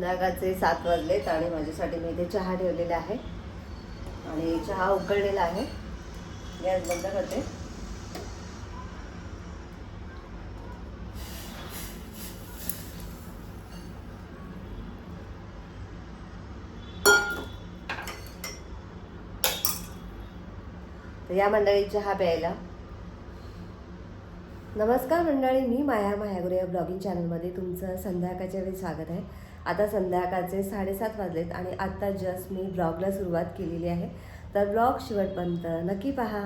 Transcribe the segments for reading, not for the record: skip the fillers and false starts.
संध्याकाळचे 7 वाजलेत आणि माझ्यासाठी मी इथे चहा ठेवलेला आहे आणि चहा उकळलेला आहे. गॅस बंद करते. तर या मंडळी चहा प्यायला. नमस्कार मंडळी, मी माया मायागुरे या ब्लॉगिंग चॅनलमध्ये तुमचं संध्याकाळच्या वेळी स्वागत आहे. आता संध्याकाळचे 7:30 वाजलेत आणि आत्ता जस्ट मी ब्लॉगला सुरुवात केलेली आहे. तर ब्लॉग शेवटपर्यंत नक्की पहा.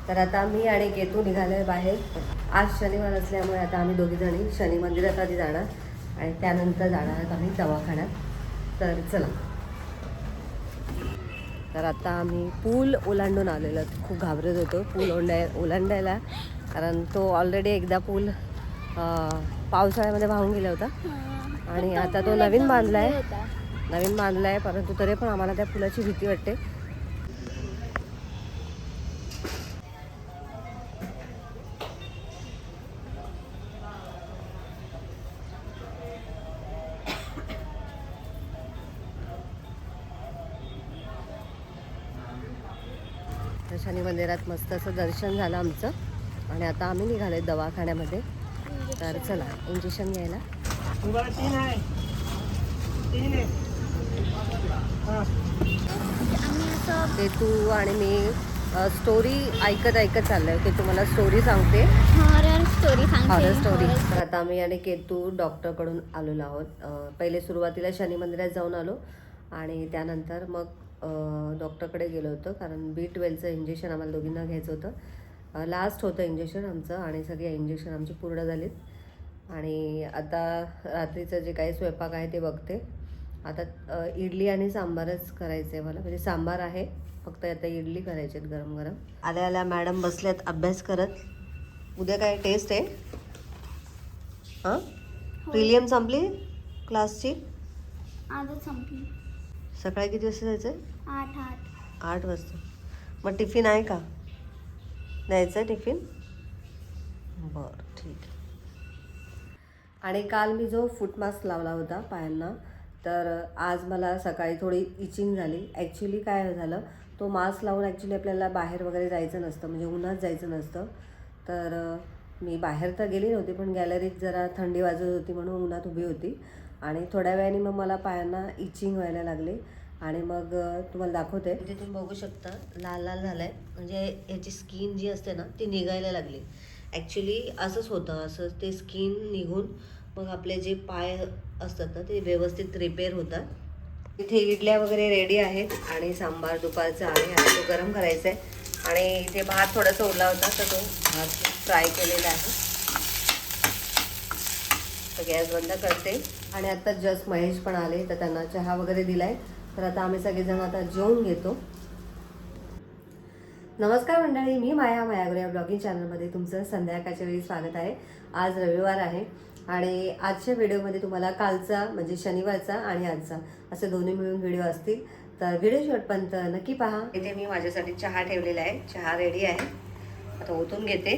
तर आता मी आणि केतू निघालोय बाहेर. आज शनिवार असल्यामुळे आता आम्ही दोघीजणी शनी मंदिरात आधी जाणार आणि त्यानंतर जाणार आहोत आम्ही दवाखान्यात. तर चला. तर आता आम्ही पूल ओलांडून आलेलो. खूप घाबरत होतो पूल ओलांडायला, कारण तो ऑलरेडी एकदा पूल पावसाळ्यामध्ये वाहून गेला होता आणि आता तो नवीन बांधला आहे. परंतु तरी पण आम्हाला त्या पुलाची भीती वाटते. शनी मंदिरात मस्त असं दर्शन झालं आमचं आणि आता आम्ही निघालोय दवाखान्यामध्ये. तर चला इंजेक्शन घ्यायला. ते तू आणि मी स्टोरी ऐकत चाललोय की तुम्हाला स्टोरी सांगते, हॉरर स्टोरी. तर आता आम्ही आणि केतू डॉक्टरकडून आलेलो आहोत. पहिले सुरुवातीला शनी मंदिरात जाऊन आलो आणि त्यानंतर मग डॉक्टरकडे गेलो होतो, कारण B12चं इंजेक्शन आम्हाला दोघींना घ्यायचं होतं. लास्ट होतं इंजेक्शन आमचं आणि सगळे इंजेक्शन आमची पूर्ण झालीत. आणि आता रात्रीचं जे काही स्वयंपाक आहे ते बघते. आता इडली आणि सांबारच करायचं आहे मला, म्हणजे सांबार आहे फक्त, आता इडली करायची आहेत गरम गरम. आल्या मॅडम बसल्यात अभ्यास करत. उद्या काय टेस्ट आहे? हां, प्रिलियम संपली क्लासची? आजच संपली. सकाळी किती वाजता जायचं आहे? 8 वाजता. मग टिफिन आहे का? द्यायचं आहे टिफिन? बरं, ठीक आहे. आणि काल मी जो फूट मास्क लावला होता पायांना, तर आज मला सकाळी थोडी इचिंग झाली. ॲक्च्युली काय झालं, तो मास्क लावून ॲक्च्युली आपल्याला बाहेर वगैरे जायचं नसतं, म्हणजे उन्हात जायचं नसतं. तर मी बाहेर तर गेली नव्हती, पण गॅलरीत जरा थंडी वाजत होती म्हणून उन्हात उभी होती आणि थोड्या वेळाने मग मला पायांना इचिंग व्हायला लागले. आणि मग तुम्हाला दाखवते. इथे तुम्ही बघू शकता लाल झालं आहे, म्हणजे याची स्किन जी असते ना ती निघायला लागली. ॲक्च्युली असंच होतं, असं ते स्किन निघून मग आपले जे पाय असतात ना ते व्यवस्थित रिपेअर होतात. इथे इडल्या वगैरे रेडी आहेत आणि सांबार दुपारचा आहे आणि तो गरम करायचा आहे. आणि इथे भात थोडासा उरला होता, तर तो भात फ्राय केलेला आहे. तर गॅस बंद करते. आणि आता जस्ट महेश पण आले, तर त्यांना चहा वगैरे दिलाय. तर आता आम्ही सगळेजण आता जेवून घेतो. नमस्कार मंडळी, मी माया मायागुरे या ब्लॉगिंग चॅनलमध्ये तुमचं संध्याकाळच्या वेळी स्वागत आहे. आज रविवार आहे आणि आजच्या व्हिडिओमध्ये तुम्हाला कालचा म्हणजे शनिवारचा आणि आजचा असे दोन्ही मिळून व्हिडिओ असतील. तर व्हिडिओ शेवटपर्यंत नक्की पहा. इथे मी माझ्यासाठी चहा ठेवलेला आहे. चहा रेडी आहे, आता ओतून घेते.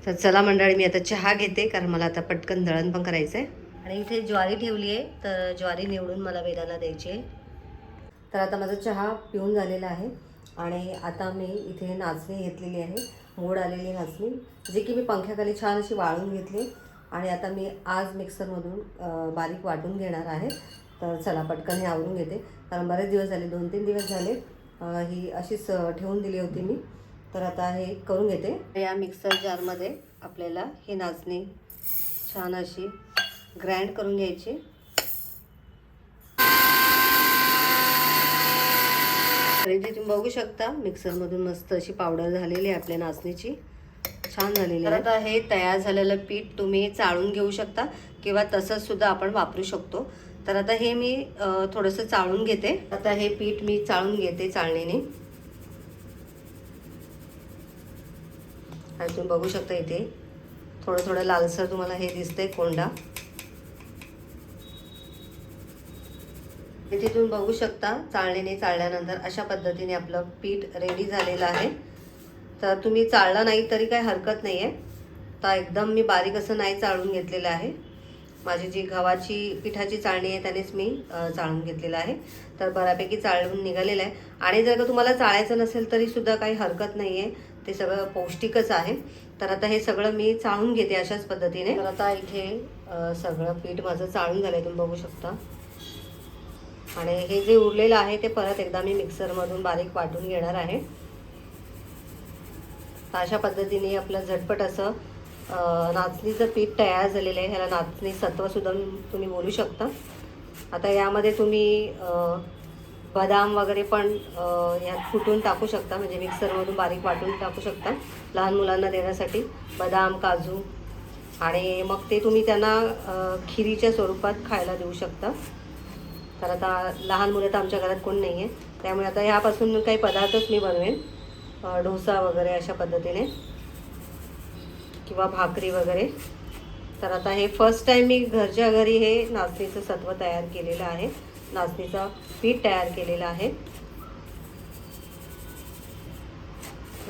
तर चला मंडळी, मी आता चहा घेते, कारण मला आता पटकन दळण पण करायचं आहे. आणि इथे ज्वारी ठेवली आहे, तर ज्वारी निवडून मला वेदाला द्यायची आहे. तर आता माझा चहा पिऊन झालेला आहे आणि आता मी इथे नाचणी घेतलेली आहे, मोड आलेली नाचणी, जी की मी पंख्याखाली छान अशी वाळून घेतली आणि आता मी आज मिक्सरमधून बारीक वाटून घेणार आहे. तर चला पटकन हे आवरून घेते, कारण बरेच दिवस झाले, 2-3 दिवस झाले ही अशीच ठेवून दिली होती मी. तर आता हे करून घेते. या मिक्सर जारमध्ये आपल्याला ही नाचणी छान अशी ग्राइंड करून घ्यायची. तर इथे तुम्ही बघू शकता मिक्सरमधून मस्त अशी पावडर झालेली आहे आपल्या नाचणीची, छान झालेली आहे. आता हे तयार झालेलं पीठ तुम्ही चाळून घेऊ शकता किंवा तसंच सुद्धा आपण वापरू शकतो. तर आता हे मी थोडंसं चाळून घेते. आता हे पीठ मी चाळून घेते चाळणीने. आणि तुम्ही बघू शकता इथे थोडं लालसर तुम्हाला हे दिसतंय कोंडा. तिथून बघू शकता चाळणीने चाळल्यानंतर अशा पद्धतीने आपलं पीठ रेडी झालेलं आहे. तर तुम्ही चाळलं नाही तरी काही हरकत नाही आहे. तर एकदम मी बारीक असं नाही चाळून घेतलेलं आहे. माझी जी गव्हाची पिठाची चाळणी आहे त्यानेच मी चाळून घेतलेलं आहे. तर बऱ्यापैकी चाळून निघालेलं आहे. आणि जर का तुम्हाला चाळायचं नसेल तरीसुद्धा काही हरकत नाही आहे, ते सगळं पौष्टिकच आहे. तर आता हे सगळं मी चाळून घेते अशाच पद्धतीने. तर आता इथे सगळं पीठ माझं चाळून झालं आहे, तुम्ही बघू शकता. आणि हे जे उरलेलं आहे ते परत एकदा मी मिक्सरमधून बारीक वाटून घेणार आहे. तर अशा पद्धतीने आपलं झटपट असं नाचणीचं पीठ तयार झालेलं आहे. ह्याला नाचणी सत्वसुद्धा तुम्ही बोलू शकता. आता यामध्ये तुम्ही बदाम वगैरे पण यात कुटून टाकू शकता, म्हणजे मिक्सरमधून बारीक वाटून टाकू शकता लहान मुलांना देण्यासाठी. बदाम, काजू, आणि मग ते तुम्ही त्यांना खिरीच्या स्वरूपात खायला देऊ शकता. तर आता लहान मुलं तर आमच्या घरात कोण नाही आहे, त्यामुळे आता ह्यापासून काही पदार्थच मी बनवेन, डोसा वगैरे अशा पद्धतीने, किंवा भाकरी वगैरे. तर आता हे फर्स्ट टाईम मी घरच्या घरी हे नाचणीचं सत्व तयार केलेलं आहे, नाचणीचं पीठ तयार केलेलं आहे.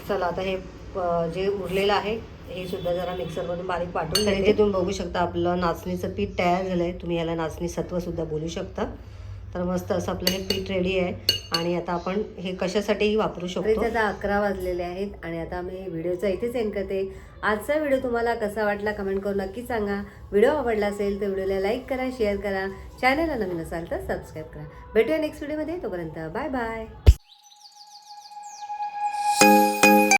चला आता हे जे उरलेलं आहे हे सुद्धा जरा मिक्सरमधून बारीक वाटून घेते. इथे तुम्ही बघू शकता आपलं नाचणीचं पीठ तयार झालं आहे. तुम्ही याला नाचणी सत्वसुद्धा बोलू शकता. तर मस्त असं आपलं हे पीठ रेडी आहे. आणि आता आपण हे कशासाठीही वापरू शकतो. आता 11 वाजलेले आहेत आणि आता मी व्हिडिओचा इथेच एंड करते. आजचा व्हिडिओ तुम्हाला कसा वाटला कमेंट करून नक्की सांगा. व्हिडिओ आवडला असेल तर व्हिडिओला लाईक करा, शेअर करा, चॅनलला नवीन असाल तर सबस्क्राईब करा. भेटूया नेक्स्ट व्हिडिओमध्ये. तोपर्यंत बाय बाय.